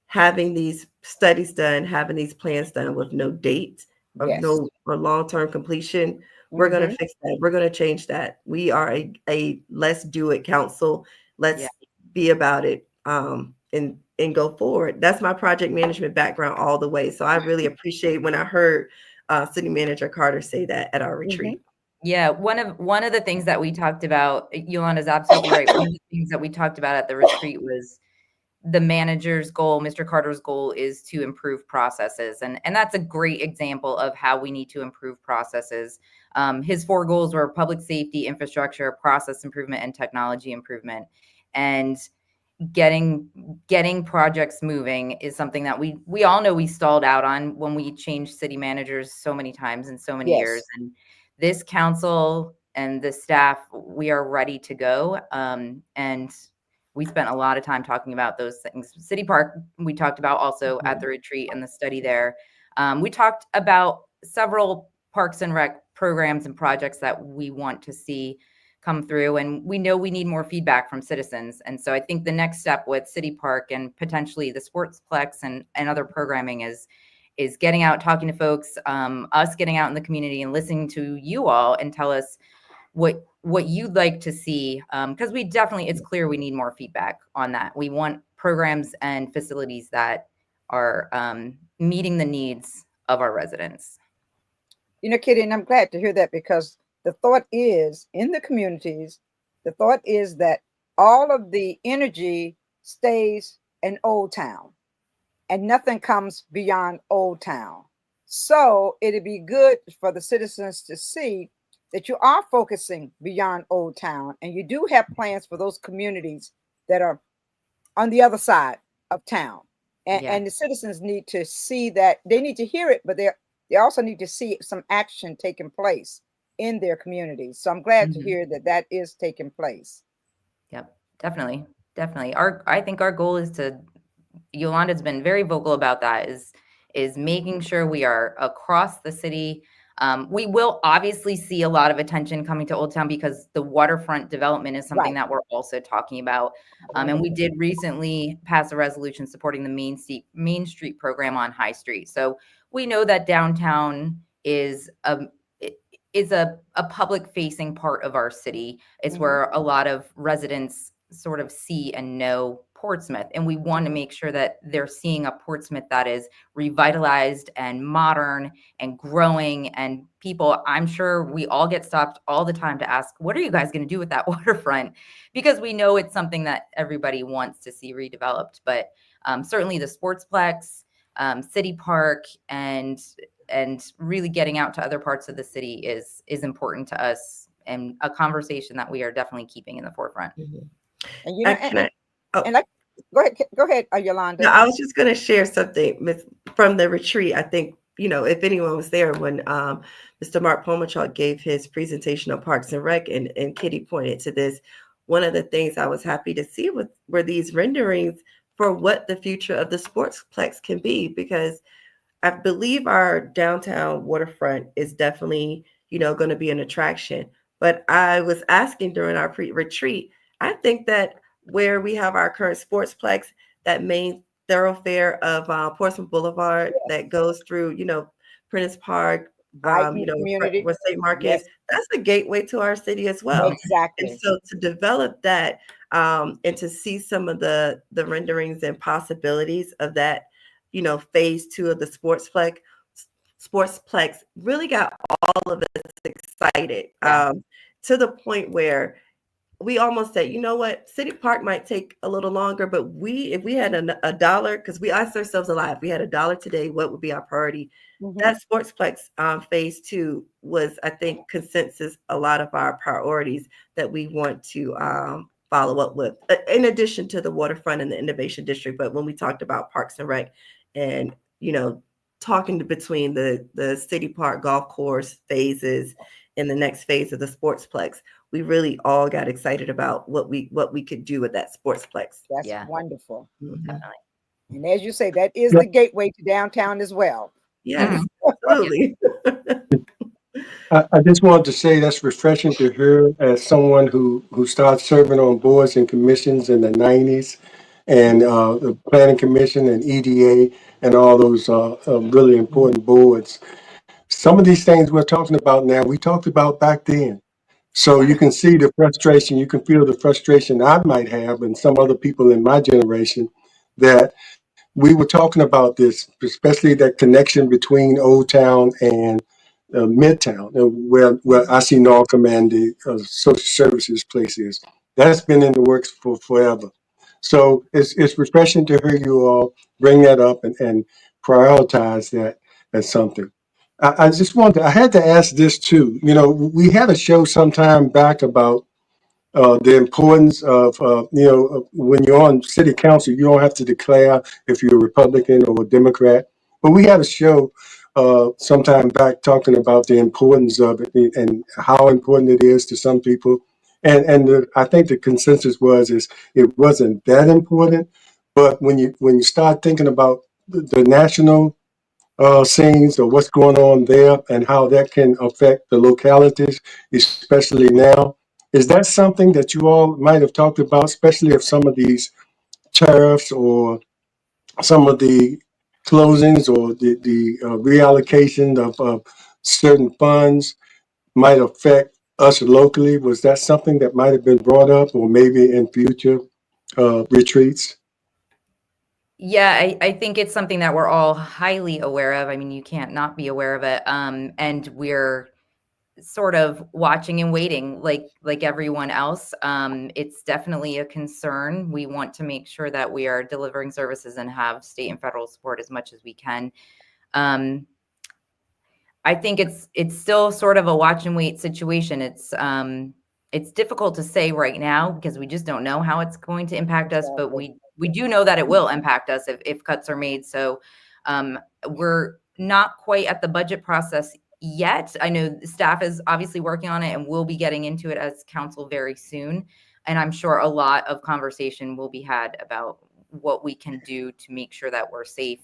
Speaker 4: Having these studies done, having these plans done with no date or no or long-term completion, we're going to fix that. We're going to change that. We are a let's do it council. Let's be about it and go forward. That's my project management background all the way. So I really appreciate when I heard City Manager Carter say that at our retreat.
Speaker 2: Yeah, one of the things that we talked about, Yolanda's absolutely right. One of the things that we talked about at the retreat was the manager's goal, Mr. Carter's goal, is to improve processes. And that's a great example of how we need to improve processes. His 4 goals were public safety, infrastructure, process improvement, and technology improvement. And getting projects moving is something that we all know we stalled out on when we changed city managers so many times in so many years. And this council and the staff, we are ready to go. And we spent a lot of time talking about those things. City Park, we talked about also at the retreat and the study there. We talked about several Parks and Rec programs and projects that we want to see come through. And we know we need more feedback from citizens. And so I think the next step with City Park and potentially the Sportsplex and other programming is getting out, talking to folks, us getting out in the community and listening to you all and tell us what you'd like to see, because it's clear we need more feedback on that. We want programs and facilities that are meeting the needs of our residents.
Speaker 1: Kitty, and I'm glad to hear that, because the thought is in the communities, the thought is that all of the energy stays in Old Town and nothing comes beyond Old Town. So it'd be good for the citizens to see that you are focusing beyond Old Town and you do have plans for those communities that are on the other side of town. And the citizens need to see that. They need to hear it, but they also need to see some action taking place in their communities. So I'm glad to hear that that is taking place.
Speaker 2: Yep, definitely. I think our goal is to, Yolanda's been very vocal about that, is making sure we are across the city. We will obviously see a lot of attention coming to Old Town because the waterfront development is something that we're also talking about. And we did recently pass a resolution supporting the Main Street program on High Street. So we know that downtown is a public facing part of our city. It's where a lot of residents sort of see and know Portsmouth. And we want to make sure that they're seeing a Portsmouth that is revitalized and modern and growing. And people, I'm sure we all get stopped all the time to ask, what are you guys going to do with that waterfront? Because we know it's something that everybody wants to see redeveloped. But certainly the Sportsplex, City Park, and really getting out to other parts of the city is important to us, and a conversation that we are definitely keeping in the forefront.
Speaker 1: And go ahead, Yolanda.
Speaker 4: No, I was just going to share something from the retreat. I think, if anyone was there when Mr. Mark Pomachuk gave his presentation on Parks and Rec, and Kitty pointed to this, one of the things I was happy to see were these renderings for what the future of the Sportsplex can be, because I believe our downtown waterfront is definitely, going to be an attraction. But I was asking during our retreat, I think that where we have our current Sportsplex, that main thoroughfare of Portsmouth Boulevard that goes through, Prentice Park, where St. Mark is, that's a gateway to our city as well.
Speaker 1: Exactly.
Speaker 4: And so to develop that and to see some of the renderings and possibilities of that, phase 2 of the Sportsplex really got all of us excited to the point where we almost said, you know what, City Park might take a little longer, but if we had a dollar, because we asked ourselves a lot, if we had a dollar today, what would be our priority? That Sportsplex phase 2 was, I think, consensus a lot of our priorities that we want to follow up with, in addition to the waterfront and the innovation district. But when we talked about Parks and Rec and, talking between the City Park golf course phases and the next phase of the Sportsplex, we really all got excited about what we could do with that Sportsplex.
Speaker 1: That's wonderful.
Speaker 2: Definitely.
Speaker 1: And as you say, that is the gateway to downtown as well.
Speaker 4: Yes, absolutely.
Speaker 3: I just wanted to say that's refreshing to hear as someone who started serving on boards and commissions in the 90s, and the Planning Commission and EDA and all those really important boards. Some of these things we're talking about now, we talked about back then. So you can see the frustration, you can feel the frustration I might have and some other people in my generation, that we were talking about this, especially that connection between Old Town and Midtown, where I see Norcom and the social services place is. That's been in the works for forever. So it's refreshing to hear you all bring that up and prioritize that as something. I just wanted I had to ask this too. We had a show some time back about the importance of, when you're on city council, you don't have to declare if you're a Republican or a Democrat. But we had a show some time back talking about the importance of it and how important it is to some people. And I think the consensus is it wasn't that important. But when you start thinking about the national scenes or what's going on there and how that can affect the localities, especially now. Is that something that you all might have talked about, especially if some of these tariffs or some of the closings or the reallocation of certain funds might affect us locally? Was that something that might have been brought up or maybe in future retreats?
Speaker 2: Yeah, I think it's something that we're all highly aware of. I mean, you can't not be aware of it. And we're sort of watching and waiting like everyone else. It's definitely a concern. We want to make sure that we are delivering services and have state and federal support as much as we can. I think it's still sort of a watch and wait situation. It's difficult to say right now because we just don't know how it's going to impact us, but
Speaker 1: Exactly.
Speaker 2: we do know that it will impact us if cuts are made. So we're not quite at the budget process yet. I know the staff is obviously working on it and we'll be getting into it as council very soon. And I'm sure a lot of conversation will be had about what we can do to make sure that we're safe.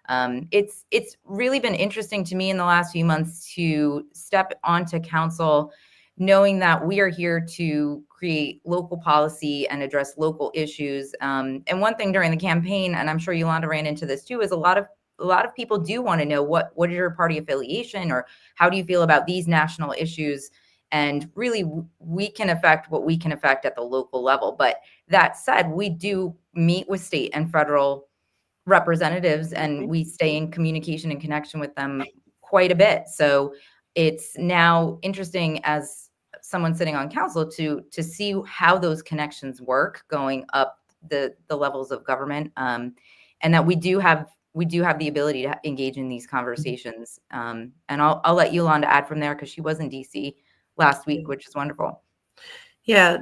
Speaker 2: It's really been interesting to me in the last few months to step onto council, knowing that we are here to create local policy and address local issues. And one thing during the campaign, and I'm sure Yolanda ran into this too, is a lot of people do want to know what is your party affiliation or how do you feel about these national issues? And really, we can affect what we can affect at the local level. But that said, we do meet with state and federal representatives and we stay in communication and connection with them quite a bit. So it's now interesting as someone sitting on council to see how those connections work going up the levels of government, and that we do have the ability to engage in these conversations. And I'll let Yolanda add from there because she was in DC last week, which is wonderful.
Speaker 4: Yeah.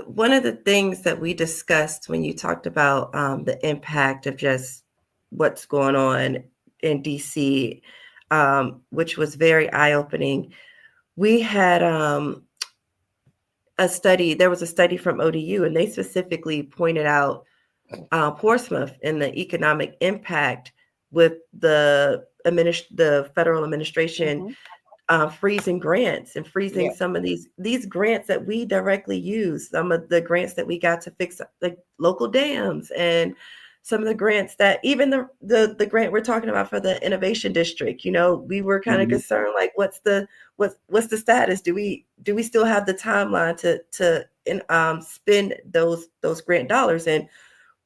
Speaker 4: One of the things that we discussed when you talked about the impact of just what's going on in DC, which was very eye-opening, we had a study. There was a study from ODU, and they specifically pointed out Portsmouth and the economic impact with the federal administration freezing grants and freezing some of these grants that we directly use, some of the grants that we got to fix like local dams, and some of the grants that even the grant we're talking about for the innovation district, we were kind of concerned, like what's the status? Do we still have the timeline to spend those grant dollars? And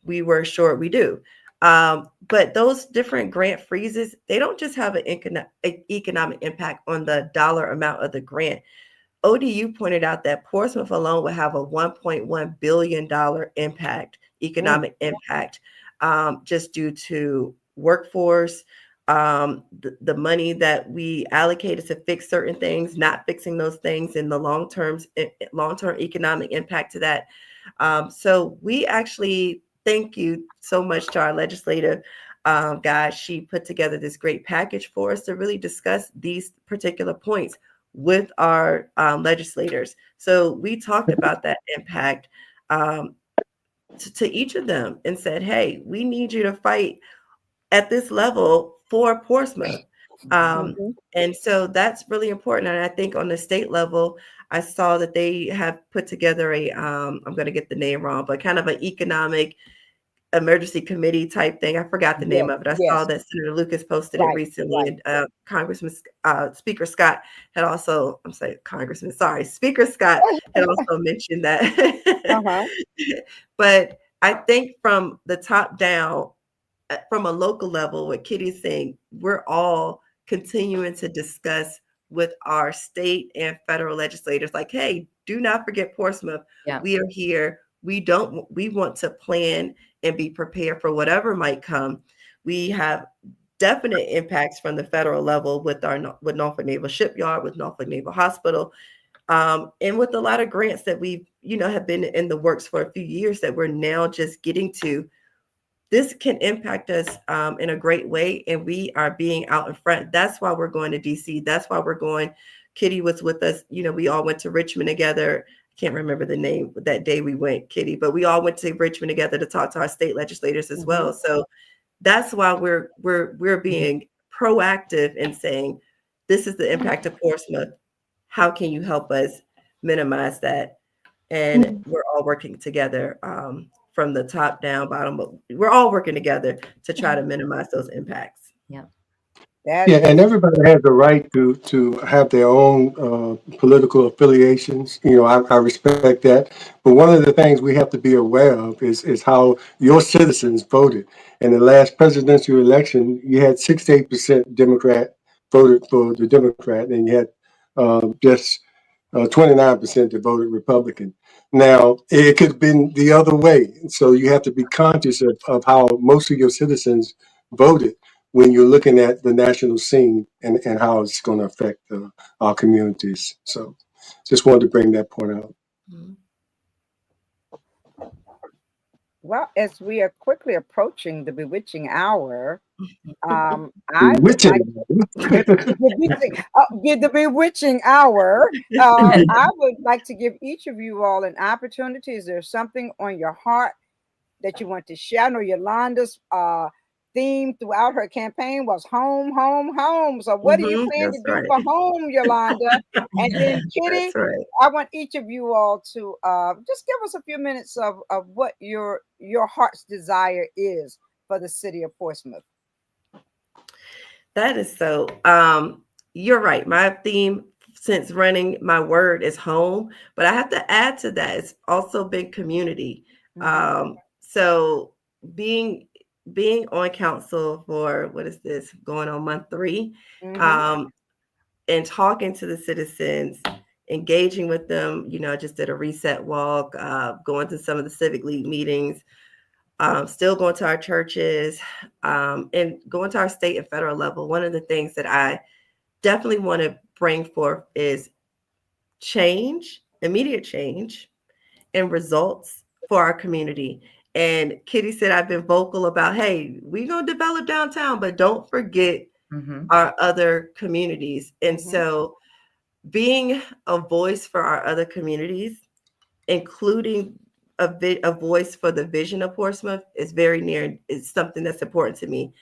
Speaker 4: we were assured we do. But those different grant freezes, they don't just have an economic impact on the dollar amount of the grant. ODU pointed out that Portsmouth alone would have a $1.1 billion economic impact, just due to workforce, the money that we allocated to fix certain things, not fixing those things, and the long-term economic impact to that. So we actually thank you so much to our legislative guys. She put together this great package for us to really discuss these particular points with our legislators. So we talked about that impact to each of them and said, hey, we need you to fight at this level for Portsmouth. And so that's really important. And I think on the state level, I saw that they have put together I'm going to get the name wrong, but kind of an economic emergency committee type thing. I forgot the name of it. I saw that Senator Lucas posted it recently. And Speaker Scott had also, Speaker Scott had also mentioned that. But I think from the top down, from a local level, what Kitty's saying, we're all continuing to discuss with our state and federal legislators, like, hey, do not forget Portsmouth. We are here. We want to plan and be prepared for whatever might come. We have definite impacts from the federal level with Norfolk Naval Shipyard, with Norfolk Naval Hospital, and with a lot of grants that we've, have been in the works for a few years that we're now just getting to. This can impact us in a great way, and we are being out in front. That's why we're going to DC. That's why we're going. Kitty was with us. We all went to Richmond together. Can't remember the name that day we went, Kitty, but we all went to Richmond together to talk to our state legislators as well. So that's why we're being proactive in saying, this is the impact of Portsmouth. How can you help us minimize that? And we're all working together from the top down, bottom. We're all working together to try to minimize those impacts.
Speaker 2: Yeah.
Speaker 1: That
Speaker 3: Yeah, and
Speaker 1: is.
Speaker 3: everybody has the right to have their own political affiliations. You know, I respect that. But one of the things we have to be aware of is how your citizens voted. In the last presidential election, you had 68% Democrat voted for the Democrat, and you had just 29% that voted Republican. Now, it could have been the other way. So you have to be conscious of how most of your citizens voted when you're looking at the national scene and how it's going to affect our communities. So just wanted to bring that point out.
Speaker 4: Mhm.
Speaker 1: Well, as we are quickly approaching the bewitching hour, I would
Speaker 3: Which,
Speaker 1: like the bewitching hour. I would like to give each of you all an opportunity. Is there something on your heart that you want to share? I know Yolanda's theme throughout her campaign was home, home, home. So, what do you plan to
Speaker 4: That's
Speaker 1: do
Speaker 4: right.
Speaker 1: for home, Yolanda? And then, Kitty,
Speaker 4: That's right.
Speaker 1: I want each of you all to just give us a few minutes of what your heart's desire is for the city of Portsmouth.
Speaker 4: That is so. You're right. My theme since running my word is home, but I have to add to that. It's also been community.
Speaker 1: Mm-hmm.
Speaker 4: So being being on council for what is this going on month 3,
Speaker 1: Mm-hmm.
Speaker 4: um, and talking to the citizens, engaging with them. You know, I just did a reset walk, going to some of the civic league meetings, still going to our churches, and going to our state and federal level. One of the things that I definitely want to bring forth is change, immediate change, and results for our community. And Kitty said, I've been vocal about, hey, we're going to develop downtown, but don't forget
Speaker 2: Mhm.
Speaker 4: our other communities. And
Speaker 1: Mm-hmm.
Speaker 4: so being a voice for our other communities, including a voice for the vision of Portsmouth, is very near. It's something that's important to me.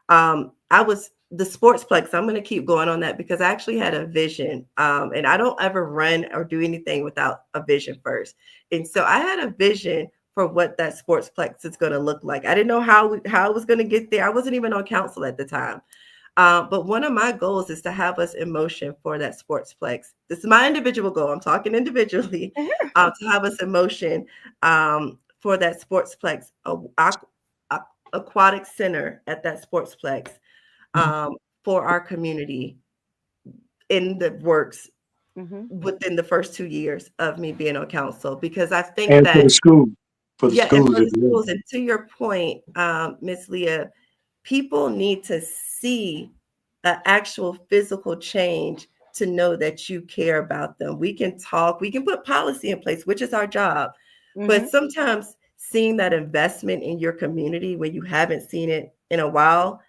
Speaker 4: I was the sportsplex. I'm going to keep going on that because I actually had a vision, and I don't ever run or do anything without a vision first. And so I had a vision for what that sportsplex is going to look like. I didn't know how I was going to get there. I wasn't even on council at the time. But one of my goals is to have us in motion for that sportsplex. This is my individual goal. I'm talking individually, to have us in motion, for that sportsplex, aquatic center at that sportsplex, for our community in the works
Speaker 1: Mm-hmm.
Speaker 4: within the first 2 years of me being on council. Because I think
Speaker 3: and
Speaker 4: that,
Speaker 3: for the
Speaker 4: yeah, and
Speaker 3: schools
Speaker 4: for
Speaker 3: as
Speaker 4: the
Speaker 3: well.
Speaker 4: schools, and to your point, Miss Leah, people need to see an actual physical change to know that you care about them. We can talk, we can put policy in place, which is our job.
Speaker 1: Mm-hmm.
Speaker 4: But sometimes seeing that investment in your community when you haven't seen it in a while,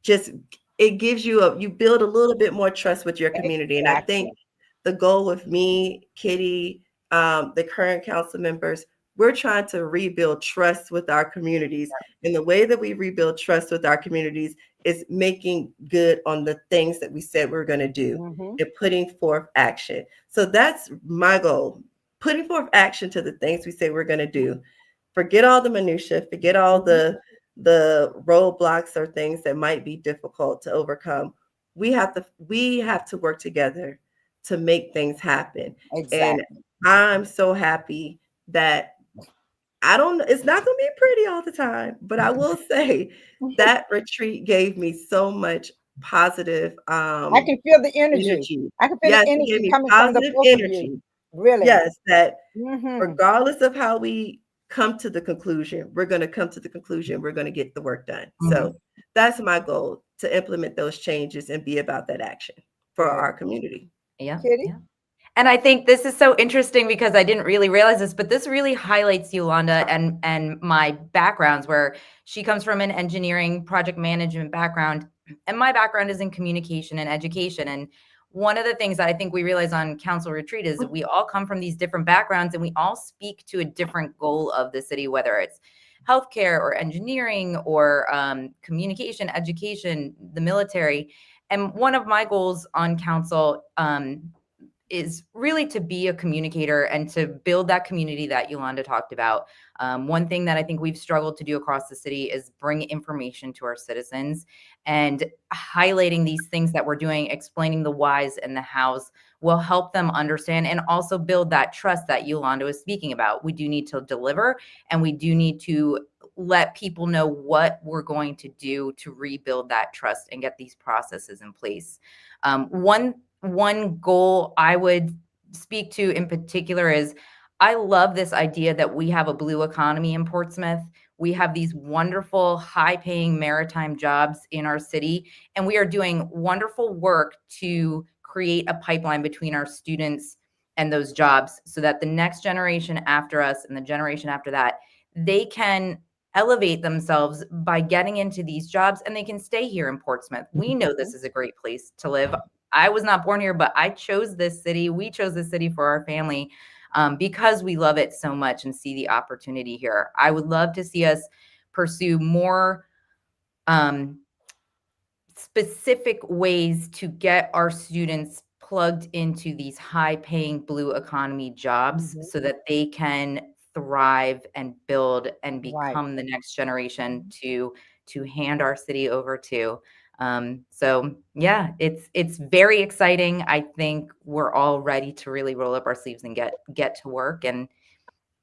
Speaker 4: just it gives you you build a little bit more trust with your community. And I think
Speaker 1: Exactly.
Speaker 4: the goal with me, Kitty, the current council members, we're trying to rebuild trust with our communities. And the way that we rebuild trust with our communities is making good on the things that we said we're going to do
Speaker 1: Mm-hmm.
Speaker 4: and putting forth action. So that's my goal, putting forth action to the things we say we're going to do. Forget all the minutia, forget all
Speaker 1: Mm-hmm.
Speaker 4: the roadblocks or things that might be difficult to overcome. We have to work together to make things happen. And
Speaker 1: Exactly.
Speaker 4: I'm so happy that I don't, it's not going to be pretty all the time, but I will say that retreat gave me so much positive
Speaker 1: I can feel the energy.
Speaker 4: energy.
Speaker 1: I can feel the
Speaker 4: Yes, it gave
Speaker 1: energy
Speaker 4: me
Speaker 1: coming from the
Speaker 4: positive
Speaker 1: both of you.
Speaker 4: energy.
Speaker 1: Really.
Speaker 4: Yes, that
Speaker 1: Mm-hmm.
Speaker 4: regardless of how we come to the conclusion, we're going to come to the conclusion, we're going to get the work done.
Speaker 2: Mhm.
Speaker 4: So that's my goal, to implement those changes and be about that action for
Speaker 1: Good.
Speaker 4: our community.
Speaker 2: Yeah,
Speaker 1: Kitty?
Speaker 2: yeah. And I think this is so interesting because I didn't really realize this, but this really highlights Yolanda and my backgrounds, where she comes from an engineering project management background, and my background is in communication and education. And one of the things that I think we realize on council retreat is that we all come from these different backgrounds and we all speak to a different goal of the city, whether it's healthcare or engineering or communication, education, the military. And one of my goals on council, is really to be a communicator and to build that community that Yolanda talked about. One thing that I think we've struggled to do across the city is bring information to our citizens, and highlighting these things that we're doing, explaining the whys and the hows will help them understand and also build that trust that Yolanda was speaking about. We do need to deliver, and we do need to let people know what we're going to do to rebuild that trust and get these processes in place. One goal I would speak to in particular is I love this idea that we have a blue economy in Portsmouth. We have these wonderful, high-paying maritime jobs in our city, and we are doing wonderful work to create a pipeline between our students and those jobs so that the next generation after us and the generation after that, they can elevate themselves by getting into these jobs and they can stay here in Portsmouth. We know this is a great place to live. I was not born here, but I chose this city. We chose this city for our family because we love it so much and see the opportunity here. I would love to see us pursue more specific ways to get our students plugged into these high-paying blue economy jobs so that they can thrive and build and become the next generation to hand our city over to. So yeah, it's very exciting. I think we're all ready to really roll up our sleeves and get to work, and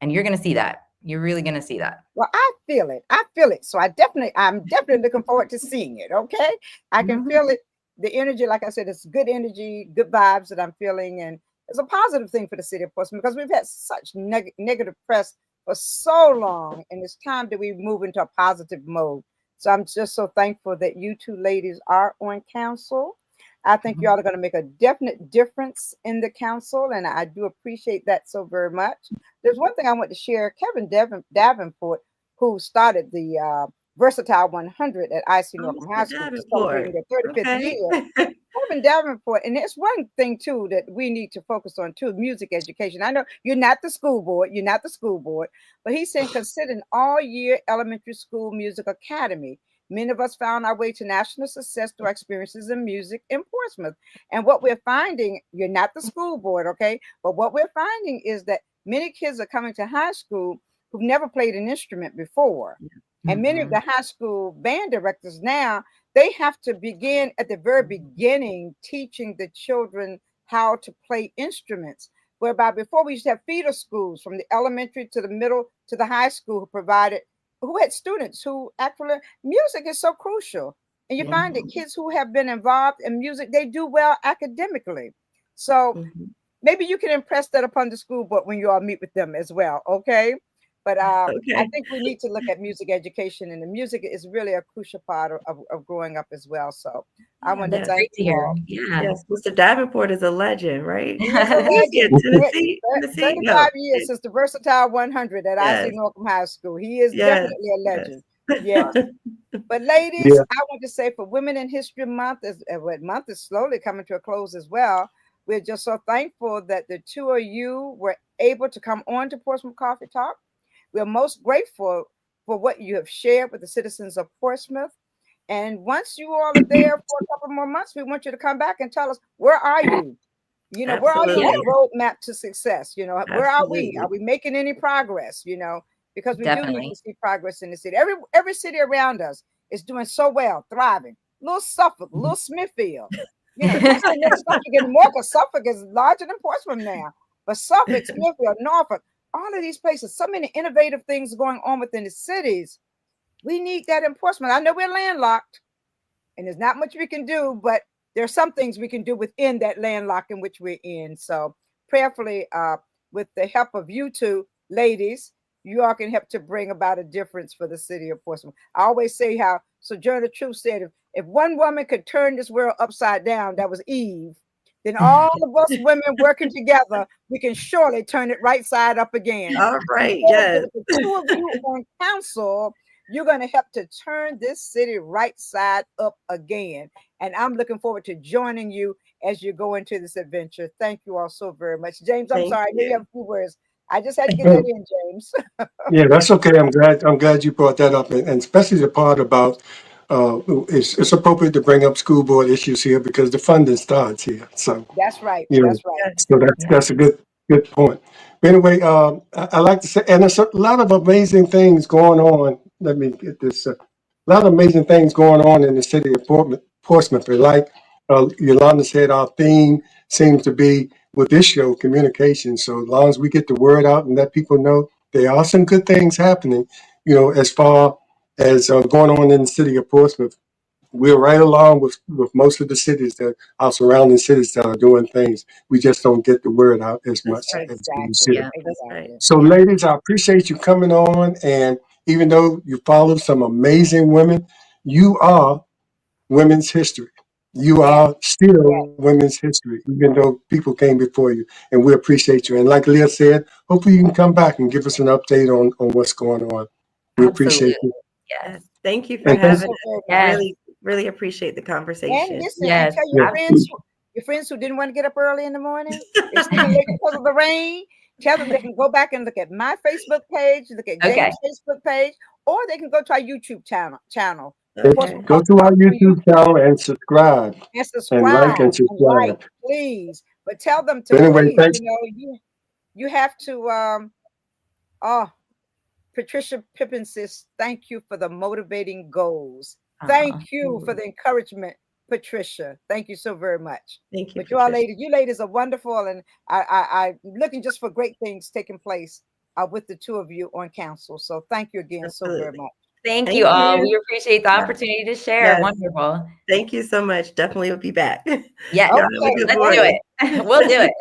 Speaker 2: you're going to see that. You're really going to see that.
Speaker 1: Well, I feel it. I feel it. So I'm definitely looking forward to seeing it. Okay. I can feel it. The energy, like I said, it's good energy, good vibes that I'm feeling. And it's a positive thing for the city of Portsmouth because we've had such negative press for so long. And it's time that we move into a positive mode. So I'm just so thankful that you two ladies are on council. I think y'all are going to make a definite difference in the council, and I do appreciate that so very much. There's one thing I want to share. Kevin Davenport, who started the Versatile 100 at IC Northam High School, celebrating their 35th year. Kevin Davenport, and there's one thing too that we need to focus on too: music education. I know you're not the school board, but he's saying consider an all-year elementary school music academy. Many of us found our way to national success through our experiences in music in Portsmouth. And what we're finding, you're not the school board, okay? But what we're finding is that many kids are coming to high school who've never played an instrument before. And many of the high school band directors now, they have to begin at the very beginning teaching the children how to play instruments. Whereby before we used to have feeder schools from the elementary to the middle to the high school who had students who actually, music is so crucial. And you find that kids who have been involved in music, they do well academically. So maybe you can impress that upon the school board when you all meet with them as well, okay? But I think we need to look at music education, and the music is really a crucial part of growing up as well. So I want to thank you all.
Speaker 4: Yes, Mr. Davenport is a legend, right?
Speaker 1: He is a legend. 35 years since the Versatile 100 at IC Northam High School. He is definitely a legend. Yes. But ladies, I want to say for Women in History Month, month is slowly coming to a close as well. We're just so thankful that the two of you were able to come on to Portsmouth Coffee Talk. We're most grateful for what you have shared with the citizens of Portsmouth. And once you all are there for a couple more months, we want you to come back and tell us, where are you? You know, where are you on the roadmap to success? You know, where are we? Are we making any progress? You know, because we do need to see progress in the city. Every city around us is doing so well, thriving. Little Suffolk, little Smithfield. You know, it's not Suffolk anymore because Suffolk is larger than Portsmouth now. But Suffolk, Smithfield, Norfolk, all of these places, so many innovative things going on within the cities. We need that in Portsmouth. I know we're landlocked and there's not much we can do, but there's some things we can do within that landlock in which we're in. So prayerfully, with the help of you two ladies, you all can help to bring about a difference for the city of Portsmouth. I always say how Sojourner Truth said, if one woman could turn this world upside down, that was Eve, then all of us women working together, we can surely turn it right side up again.
Speaker 4: All right, yes.
Speaker 1: The two of you on council, you're going to help to turn this city right side up again. And I'm looking forward to joining you as you go into this adventure. Thank you all so very much. James, I'm sorry, I gave you a few words. I just had to get that in, James.
Speaker 3: Yeah, that's okay. I'm glad you brought that up, and especially the part about it's appropriate to bring up school board issues here because the funding starts here. So,
Speaker 1: That's right.
Speaker 3: you know,
Speaker 1: That's right.
Speaker 3: so that's a good point. But anyway, I like to say, and there's a lot of amazing things going on. Let me get this. A lot of amazing things going on in the city of Portsmouth. But like Yolanda said, our theme seems to be with this show, communication. So as long as we get the word out and let people know there are some good things happening, as far as going on in the city of Portsmouth, we're right along with most of the cities that our surrounding cities that are doing things. We just don't get the word out as much
Speaker 4: That's right.
Speaker 3: as we
Speaker 1: Exactly.
Speaker 3: should.
Speaker 2: Yeah.
Speaker 4: That's right.
Speaker 1: Exactly.
Speaker 3: So, ladies, I appreciate you coming on. And even though you follow some amazing women, you are women's history. You
Speaker 1: Yes.
Speaker 3: are still
Speaker 1: Yes.
Speaker 3: women's history, even though people came before you. And we appreciate you. And like Leah said, hopefully you can come back and give us an update on what's going on. We
Speaker 2: Absolutely.
Speaker 3: appreciate you.
Speaker 2: Yes.
Speaker 4: Yes. Thank you for
Speaker 3: And
Speaker 1: Thank you
Speaker 3: thank
Speaker 4: having
Speaker 1: so
Speaker 4: us.
Speaker 1: very much.
Speaker 2: Yes.
Speaker 4: Really, really appreciate the
Speaker 1: And
Speaker 4: conversation.
Speaker 1: listen, and
Speaker 2: Yes.
Speaker 1: tell
Speaker 3: yeah.
Speaker 1: your friends who didn't want to get up early in the morning, they're staying late because of the rain. Tell them they can go back and look at my Facebook page, look at
Speaker 2: Okay.
Speaker 1: James' Facebook page, or they can go to our YouTube channel, the
Speaker 4: Okay.
Speaker 1: Portsmouth
Speaker 3: Go
Speaker 1: Coffee
Speaker 3: to our
Speaker 1: Talk
Speaker 3: YouTube
Speaker 1: YouTube,
Speaker 3: channel and subscribe
Speaker 1: and
Speaker 3: and like
Speaker 1: subscribe
Speaker 3: and
Speaker 1: and like,
Speaker 3: subscribe.
Speaker 1: please. But tell them to
Speaker 3: But anyway,
Speaker 1: please,
Speaker 3: thanks.
Speaker 1: you have to oh, Patricia Pippin says, thank you for the motivating goals. Thank you for the encouragement, Patricia. Thank you so very much.
Speaker 4: Thank you,
Speaker 1: But you all
Speaker 4: Patricia.
Speaker 1: you ladies are wonderful, and I'm looking just for great things taking place with the two of you on council. So thank you again so very
Speaker 4: Absolutely.
Speaker 1: much.
Speaker 2: Thank
Speaker 4: Thank
Speaker 2: you all.
Speaker 4: you.
Speaker 2: We appreciate the
Speaker 4: Yeah.
Speaker 2: opportunity to share.
Speaker 4: Yes.
Speaker 2: Wonderful.
Speaker 4: Thank you so much. Definitely will be back.
Speaker 2: Yes.
Speaker 4: Y'all have a
Speaker 1: Okay,
Speaker 4: good
Speaker 2: Let's do
Speaker 4: morning.
Speaker 2: it. We'll do it.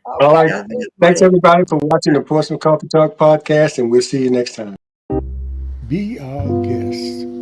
Speaker 3: All
Speaker 1: okay.
Speaker 3: right.
Speaker 4: Y'all have a good
Speaker 3: Thanks,
Speaker 4: morning.
Speaker 3: everybody, for watching the Portsmouth Coffee Talk podcast, and we'll see you next time. Be our guest.